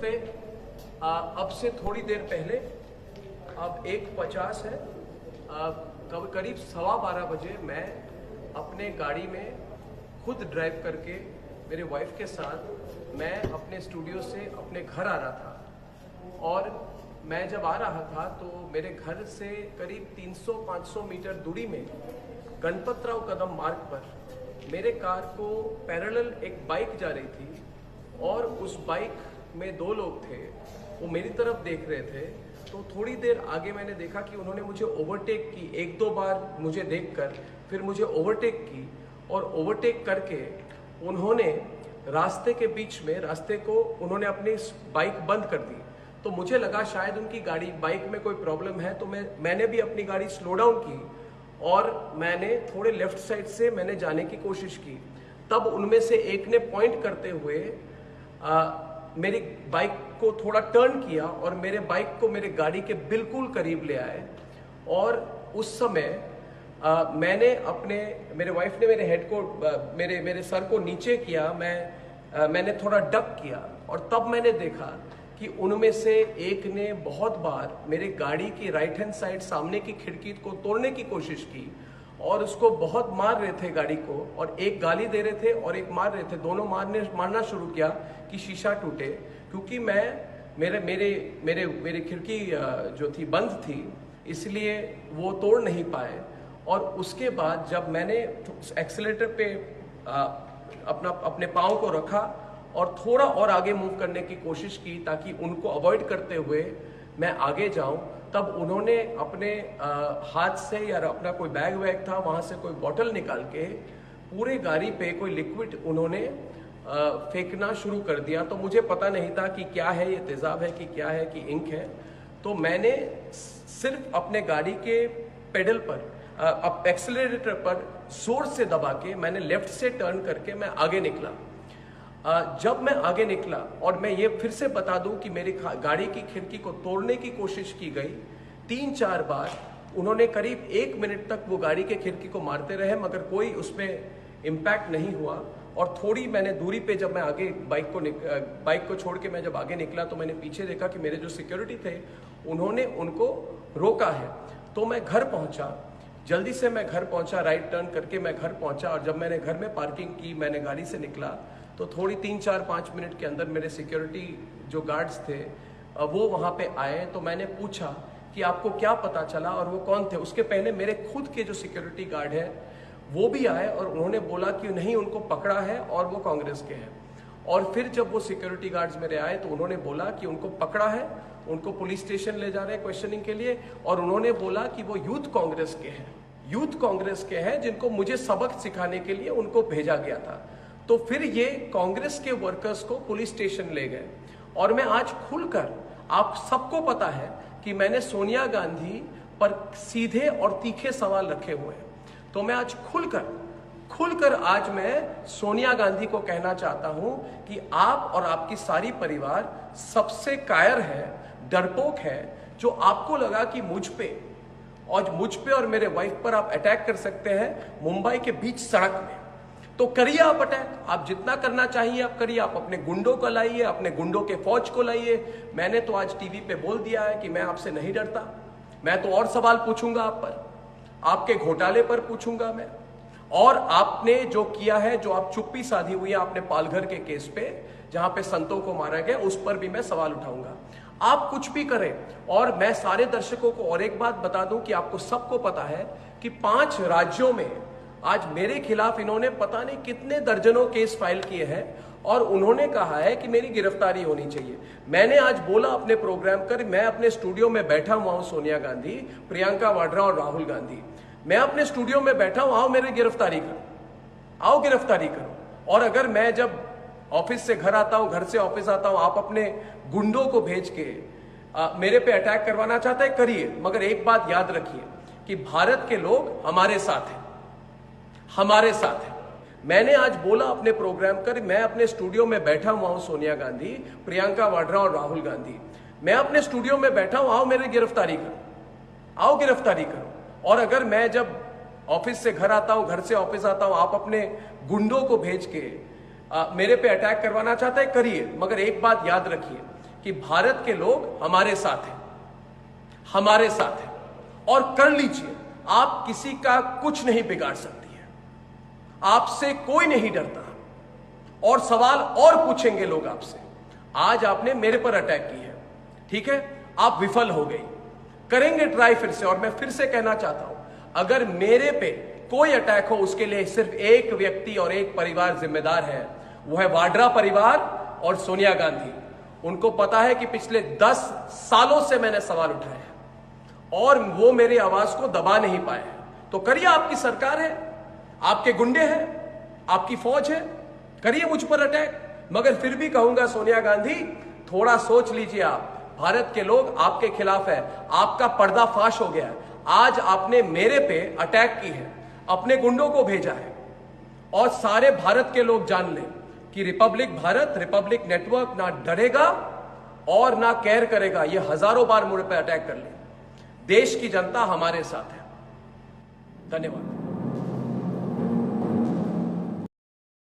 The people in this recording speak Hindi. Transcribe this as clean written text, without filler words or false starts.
पे अब से थोड़ी देर पहले, अब 1:50 है, करीब 12:15 बजे मैं अपने गाड़ी में खुद ड्राइव करके मेरे वाइफ के साथ मैं अपने स्टूडियो से अपने घर आ रहा था। और मैं जब आ रहा था तो मेरे घर से करीब 300-500 मीटर दूरी में गणपतराव कदम मार्ग पर मेरे कार को पैरेलल एक बाइक जा रही थी और उस बाइक में 2 लोग थे। वो मेरी तरफ देख रहे थे। तो थोड़ी देर आगे मैंने देखा कि उन्होंने मुझे ओवरटेक की, 1-2 बार मुझे देखकर फिर मुझे ओवरटेक की और ओवरटेक करके उन्होंने रास्ते के बीच में रास्ते को उन्होंने अपनी बाइक बंद कर दी। तो मुझे लगा शायद उनकी गाड़ी बाइक में कोई प्रॉब्लम है, तो मैंने भी अपनी गाड़ी स्लो डाउन की और मैंने थोड़े लेफ्ट साइड से मैंने जाने की कोशिश की। तब उनमें से एक ने पॉइंट करते हुए मेरी बाइक को थोड़ा टर्न किया और मेरे बाइक को मेरे गाड़ी के बिल्कुल करीब ले आए। और उस समय मेरे वाइफ ने मेरे हेड को मेरे सर को नीचे किया, मैंने थोड़ा डक किया और तब मैंने देखा कि उनमें से एक ने बहुत बार मेरे गाड़ी की राइट हैंड साइड सामने की खिड़की को तोड़ने की कोशिश की और उसको बहुत मार रहे थे गाड़ी को, और एक गाली दे रहे थे और एक मार रहे थे। दोनों मारना शुरू किया कि शीशा टूटे, क्योंकि मेरे खिड़की जो थी बंद थी, इसलिए वो तोड़ नहीं पाए। और उसके बाद जब मैंने एक्सीलेटर पे अपने पाँव को रखा और थोड़ा और आगे मूव करने की कोशिश की ताकि उनको अवॉइड करते हुए मैं आगे जाऊं, तब उन्होंने अपने हाथ से या अपना कोई बैग वैग था वहां से कोई बॉटल निकाल के पूरे गाड़ी पे कोई लिक्विड उन्होंने फेंकना शुरू कर दिया। तो मुझे पता नहीं था कि क्या है, ये तेजाब है कि क्या है कि इंक है। तो मैंने सिर्फ अपने गाड़ी के पेडल पर एक्सेलरेटर पर जोर से दबा के मैंने लेफ्ट से टर्न करके मैं आगे निकला। जब मैं आगे निकला, और मैं ये फिर से बता दूं कि मेरी गाड़ी की खिड़की को तोड़ने की कोशिश की गई 3-4 बार। उन्होंने करीब 1 मिनट तक वो गाड़ी के खिड़की को मारते रहे, मगर कोई उसमें इम्पैक्ट नहीं हुआ। और थोड़ी मैंने दूरी पे जब मैं आगे बाइक को छोड़ के मैं जब आगे निकला तो मैंने पीछे देखा कि मेरे जो सिक्योरिटी थे उन्होंने उनको रोका है। तो मैं घर पहुंचा, जल्दी से मैं घर पहुंचा, राइट टर्न करके मैं घर पहुंचा। और जब मैंने घर में पार्किंग की, मैंने गाड़ी से निकला तो थोड़ी 3-4-5 मिनट के अंदर मेरे सिक्योरिटी जो गार्ड्स थे वो वहाँ पे आए। तो मैंने पूछा कि आपको क्या पता चला और वो कौन थे। उसके पहले मेरे खुद के जो सिक्योरिटी गार्ड है वो भी आए और उन्होंने बोला कि नहीं, उनको पकड़ा है और वो कांग्रेस के हैं। और फिर जब वो सिक्योरिटी गार्ड्स मेरे आए तो उन्होंने बोला कि उनको पकड़ा है, उनको पुलिस स्टेशन ले जा रहे हैं क्वेश्चनिंग के लिए। और उन्होंने बोला कि वो यूथ कांग्रेस के हैं, यूथ कांग्रेस के हैं जिनको मुझे सबक सिखाने के लिए उनको भेजा गया था। तो फिर ये कांग्रेस के वर्कर्स को पुलिस स्टेशन ले गए। और मैं आज खुलकर, आप सबको पता है कि मैंने सोनिया गांधी पर सीधे और तीखे सवाल रखे हुए हैं, तो मैं आज खुलकर आज मैं सोनिया गांधी को कहना चाहता हूं कि आप और आपकी सारी परिवार सबसे कायर है, डरपोक है, जो आपको लगा कि मुझ पे और मेरे वाइफ पर आप अटैक कर सकते हैं मुंबई के बीच सड़क में। तो करिए आप अटैक, आप जितना करना चाहिए आप करिए। आप अपने गुंडों को लाइए, अपने गुंडों के फौज को लाइए। मैंने तो आज टीवी पे बोल दिया है कि मैं आपसे नहीं डरता। मैं तो और सवाल पूछूंगा आप पर, आपके घोटाले पर पूछूंगा मैं, और आपने जो किया है, जो आप चुप्पी साधी हुई है आपने पालघर के केस पे जहां पे संतों को मारा गया, उस पर भी मैं सवाल उठाऊंगा। आप कुछ भी करें। और मैं सारे दर्शकों को और एक बात बता दूं कि आपको सबको पता है कि 5 राज्यों में आज मेरे खिलाफ इन्होंने पता नहीं कितने दर्जनों केस फाइल किए हैं और उन्होंने कहा है कि मेरी गिरफ्तारी होनी चाहिए। मैंने आज बोला अपने प्रोग्राम कर, मैं अपने स्टूडियो में बैठा हुआ हूं, सोनिया गांधी, प्रियंका वाड्रा और राहुल गांधी, मैं अपने स्टूडियो में बैठा हूं, आओ मेरी गिरफ्तारी करो, आओ गिरफ्तारी करो। और अगर मैं जब ऑफिस से घर आता हूं, घर से ऑफिस आता हूं, आप अपने गुंडों को भेज के मेरे पे अटैक करवाना चाहते हैं, करिए। मगर एक बात याद रखिए कि भारत के लोग हमारे साथ हैं, हमारे साथ है। मैंने आज बोला अपने प्रोग्राम कर, मैं अपने स्टूडियो में बैठा हुआ हूं, सोनिया गांधी, प्रियंका वाड्रा और राहुल गांधी, मैं अपने स्टूडियो में बैठा हूं, आओ मेरी गिरफ्तारी करो, आओ गिरफ्तारी करो। और अगर मैं जब ऑफिस से घर आता हूं, घर से ऑफिस आता हूं, आप अपने गुंडों को भेज के मेरे पे अटैक करवाना चाहते हैं, करिए। मगर एक बात याद रखिए कि भारत के लोग हमारे साथ हैं, हमारे साथ हैं, और कर लीजिए, आप किसी का कुछ नहीं बिगाड़ सकती है, आपसे कोई नहीं डरता, और सवाल और पूछेंगे लोग आपसे। आज आपने मेरे पर अटैक की है, ठीक है, आप विफल हो गई, करेंगे ट्राई फिर से। और मैं फिर से कहना चाहता हूं, अगर मेरे पे कोई अटैक हो, उसके लिए सिर्फ एक व्यक्ति और एक परिवार जिम्मेदार है, वो है वाड्रा परिवार और सोनिया गांधी। उनको पता है कि पिछले 10 सालों से मैंने सवाल उठाए हैं और वो मेरी आवाज को दबा नहीं पाए हैं। तो करिए, आपकी सरकार है, आपके गुंडे हैं, आपकी फौज है, करिए मुझ पर अटैक। मगर फिर भी कहूंगा, सोनिया गांधी, थोड़ा सोच लीजिए। आप, भारत के लोग आपके खिलाफ है, आपका पर्दाफाश हो गया है। आज आपने मेरे पे अटैक की है, अपने गुंडों को भेजा है, और सारे भारत के लोग जान लें कि रिपब्लिक भारत, रिपब्लिक नेटवर्क ना डरेगा और ना केयर करेगा। ये हजारों बार मुझ पे अटैक कर ले, देश की जनता हमारे साथ है। धन्यवाद।